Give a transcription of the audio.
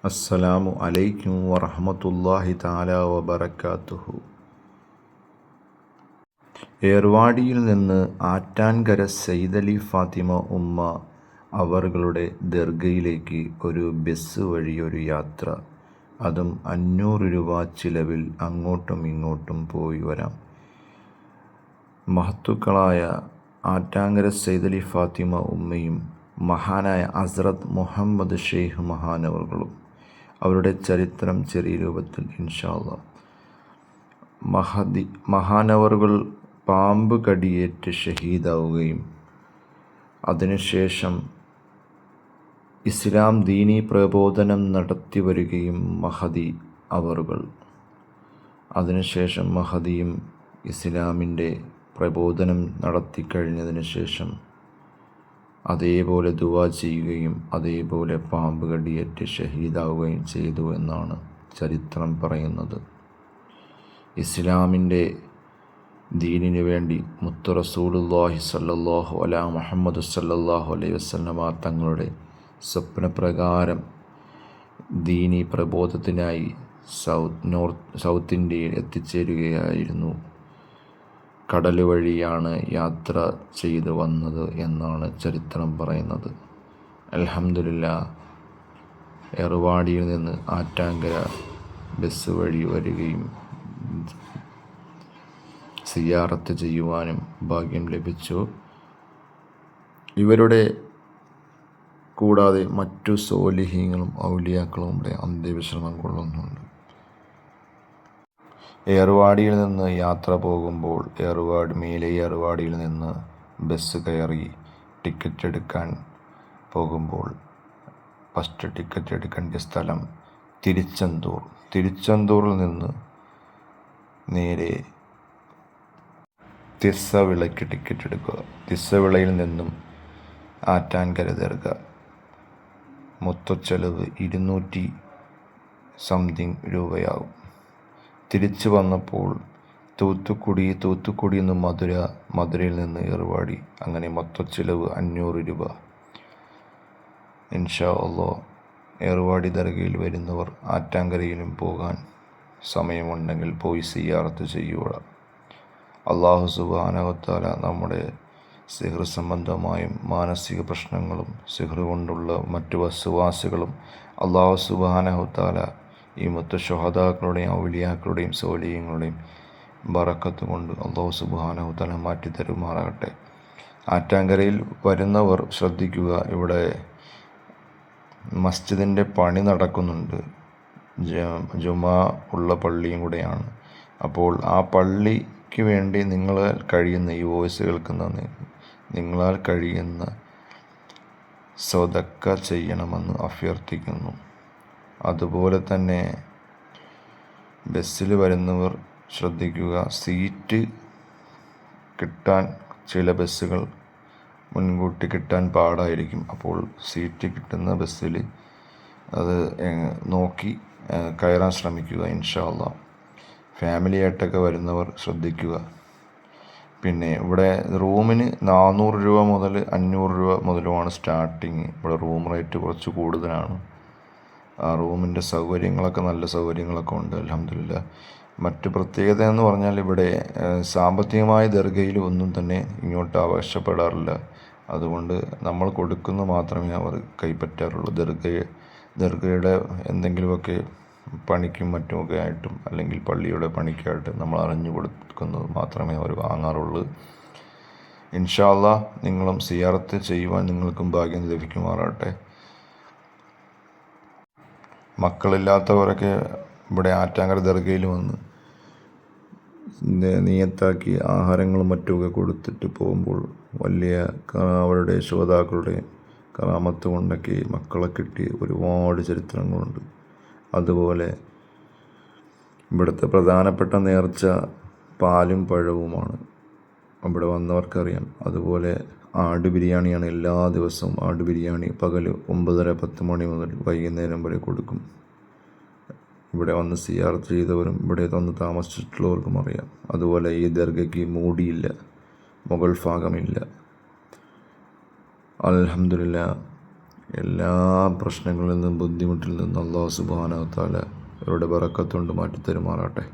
അസ്സലാമു അലൈക്കും വറഹ്മത്തുള്ളാഹി തആല വബറകാതുഹു. ഏർവാടിയിൽ നിന്ന് ആറ്റാൻകര സയ്യിദലി ഫാത്തിമ ഉമ്മ അവറുകളുടെ ദർഗയിലേക്ക് ഒരു ബസ് വഴി ഒരു യാത്ര. അതും 500 രൂപ ചിലവിൽ അങ്ങോട്ടും ഇങ്ങോട്ടും പോയി വരാം. മഹത്തുക്കളായ ആറ്റാങ്കര സയ്യിദലി ഫാത്തിമ ഉമ്മയും മഹാനായ ഹസ്രത്ത് മുഹമ്മദ് ഷെയ്ഖ് മഹാനവറുകളും അവരുടെ ചരിത്രം ചെറിയ രൂപത്തിൽ ഇൻഷാ അല്ലാഹ്. മഹാനവറുകൾ പാമ്പ് കടിയേറ്റ് ഷഹീദാവുകയും അതിനുശേഷം ഇസ്ലാം ദീനീ പ്രബോധനം നടത്തി വരികയും മഹദി അവറുകൾ, അതിനുശേഷം മഹദിയും ഇസ്ലാമിൻ്റെ പ്രബോധനം നടത്തിക്കഴിഞ്ഞതിന് ശേഷം അതേപോലെ ദുആ ചെയ്യുകയും അതേപോലെ പാമ്പ് കടിയേറ്റ് ഷഹീദാവുകയും ചെയ്തു എന്നാണ് ചരിത്രം പറയുന്നത്. ഇസ്ലാമിൻ്റെ ദീനിനു വേണ്ടി മുത്തു റസൂലുള്ളാഹി സ്വല്ലല്ലാഹു അലാ മുഹമ്മദ് സ്വല്ലല്ലാഹു അലൈഹി വസല്ലമ തങ്ങളുടെ സ്വപ്നപ്രകാരം ദീനീ പ്രബോധത്തിനായി സൗത്ത് ഇന്ത്യയിൽ എത്തിച്ചേരുകയായിരുന്നു. കടൽ വഴിയാണ് യാത്ര ചെയ്തു വന്നത് എന്നാണ് ചരിത്രം പറയുന്നത്. അൽഹംദുലില്ലാഹ്, ഏർവാടിയിൽ നിന്ന് ആറ്റാങ്കര ബസ് വഴി വരികയും സിയാറത്ത് ചെയ്യുവാനും ഭാഗ്യം ലഭിച്ചു. ഇവരുടെ കൂടാതെ മറ്റു സ്വാലിഹീങ്ങളും ഔലിയാക്കളും ഇവിടെ അന്ത്യവിശ്രമം കൊള്ളുന്നുണ്ട്. ഏർവാടിയിൽ നിന്ന് യാത്ര പോകുമ്പോൾ ഏർവാടിയിൽ നിന്ന് ബസ് കയറി ടിക്കറ്റ് എടുക്കാൻ പോകുമ്പോൾ ഫസ്റ്റ് ടിക്കറ്റ് എടുക്കേണ്ട സ്ഥലം തിരുച്ചെന്തൂറിൽ നിന്ന് നേരെ തിസ്സവിളയ്ക്ക് ടിക്കറ്റ് എടുക്കുക. തിസ്സവിളയിൽ നിന്നും ആറ്റാൻകര ദർഗ. മൊത്തച്ചെലവ് 200 രൂപയാകും. തിരിച്ചു വന്നപ്പോൾ തൂത്തുക്കുടി നിന്ന് മധുരയിൽ നിന്ന് ഏർവാടി, അങ്ങനെ മൊത്തച്ചിലവ് 500 രൂപ. ഇൻഷാ അല്ലാഹ്, ഏർവാടി ദർഗയിൽ വരുന്നവർ ആറ്റാങ്കരയിലും പോകാൻ സമയമുണ്ടെങ്കിൽ പോയി സിയാറത്ത് ചെയ്യുക. അല്ലാഹു സുബ്ഹാനഹു വ തആല നമ്മുടെ സിഹ്ർ സംബന്ധമായും മാനസിക പ്രശ്നങ്ങളും സിഹ്ർ കൊണ്ടുള്ള മറ്റു വസ്വാസുകളും അല്ലാഹു സുബ്ഹാനഹു വ തആല ഈ മുത്തു ശുഹദാക്കളുടെയും ഔലിയാക്കളുടെയും സ്വാലിഹീങ്ങളുടെയും ബറക്കത്ത് കൊണ്ട് അല്ലാഹു സുബ്ഹാനഹു വ തആല മാറ്റി തരുമാറാകട്ടെ. ആറ്റാങ്കരയിൽ വരുന്നവർ ശ്രദ്ധിക്കുക, ഇവിടെ മസ്ജിദിൻ്റെ പണി നടക്കുന്നുണ്ട്. ജുമാ ഉള്ള പള്ളിയും കൂടെയാണ്. അപ്പോൾ ആ പള്ളിക്ക് വേണ്ടി നിങ്ങളാൽ കഴിയുന്ന, ഈ വോയിസ് കേൾക്കുന്ന നിങ്ങളാൽ കഴിയുന്ന സദക്ക ചെയ്യണമെന്ന് അഭ്യർത്ഥിക്കുന്നു. അതുപോലെ തന്നെ ബസ്സിൽ വരുന്നവർ ശ്രദ്ധിക്കുക, സീറ്റ് കിട്ടാൻ ചില ബസ്സുകൾ മുൻകൂട്ടി കിട്ടാൻ പാടായിരിക്കും. അപ്പോൾ സീറ്റ് കിട്ടുന്ന ബസ്സിൽ അത് നോക്കി കയറാൻ ശ്രമിക്കുക ഇൻഷാ അല്ലാഹ്. ഫാമിലി ആയിട്ടൊക്കെ വരുന്നവർ ശ്രദ്ധിക്കുക. പിന്നെ ഇവിടെ റൂമിന് 400 രൂപ മുതൽ 500 രൂപ മുതലുമാണ് സ്റ്റാർട്ടിങ്. ഇവിടെ റൂം റേറ്റ് കുറച്ച് കൂടുതലാണ്. ആ റൂമിൻ്റെ സൗകര്യങ്ങളൊക്കെ നല്ല സൗകര്യങ്ങളൊക്കെ ഉണ്ട്, അൽഹംദുലില്ലാഹ്. മറ്റു പ്രത്യേകത എന്ന് പറഞ്ഞാൽ ഇവിടെ സാമ്പത്തികമായ ദർഗയിൽ ഒന്നും തന്നെ ഇങ്ങോട്ട് ആവശ്യപ്പെടാറില്ല. അതുകൊണ്ട് നമ്മൾ കൊടുക്കുന്ന മാത്രമേ അവർ കൈപ്പറ്റാറുള്ളൂ. ദർഗയുടെ എന്തെങ്കിലുമൊക്കെ പണിക്കും മറ്റുമൊക്കെ ആയിട്ടും അല്ലെങ്കിൽ പള്ളിയുടെ പണിക്കായിട്ട് നമ്മൾ അറിഞ്ഞു കൊടുക്കുന്നത് മാത്രമേ അവർ വാങ്ങാറുള്ളൂ. ഇൻഷാ അല്ലാഹ്, നിങ്ങളും സിയാറത്ത് ചെയ്യുവാൻ നിങ്ങൾക്കും ഭാഗ്യം ലഭിക്കുമാറാകട്ടെ. മക്കളില്ലാത്തവരൊക്കെ ഇവിടെ ആറ്റാങ്കര ദർഗയിൽ വന്ന് നിയത്താക്കി ആഹാരങ്ങളും മറ്റുമൊക്കെ കൊടുത്തിട്ട് പോകുമ്പോൾ വലിയ അവരുടെ ശുഹദാക്കളുടെ കറാമത്ത് കൊണ്ടൊക്കെ മക്കളെ കിട്ടിയ ഒരുപാട് ചരിത്രങ്ങളുണ്ട്. അതുപോലെ ഇവിടുത്തെ പ്രധാനപ്പെട്ട നേർച്ച പാലും പഴവുമാണ്, ഇവിടെ വന്നവർക്കറിയാം. അതുപോലെ ആട് ബിരിയാണിയാണ്. എല്ലാ ദിവസവും ആട് ബിരിയാണി പകൽ 9:30-10 മണി മുതൽ വൈകുന്നേരം വരെ കൊടുക്കും. ഇവിടെ വന്ന് സിയാറത്ത് ചെയ്തവരും ഇവിടെ വന്ന് താമസിച്ചിട്ടുള്ളവർക്കും അറിയാം. അതുപോലെ ഈ ദർഗയ്ക്ക് മൂടിയില്ല, മുകൾ ഭാഗമില്ല. അൽഹംദുലില്ലാഹ്, എല്ലാ പ്രശ്നങ്ങളിൽ നിന്നും ബുദ്ധിമുട്ടിൽ നിന്നും അല്ലാഹു സുബ്ഹാനഹു വ തആല അവരുടെ ബറക്കത്ത് കൊണ്ട് മാറ്റിത്തരുമാറാട്ടെ.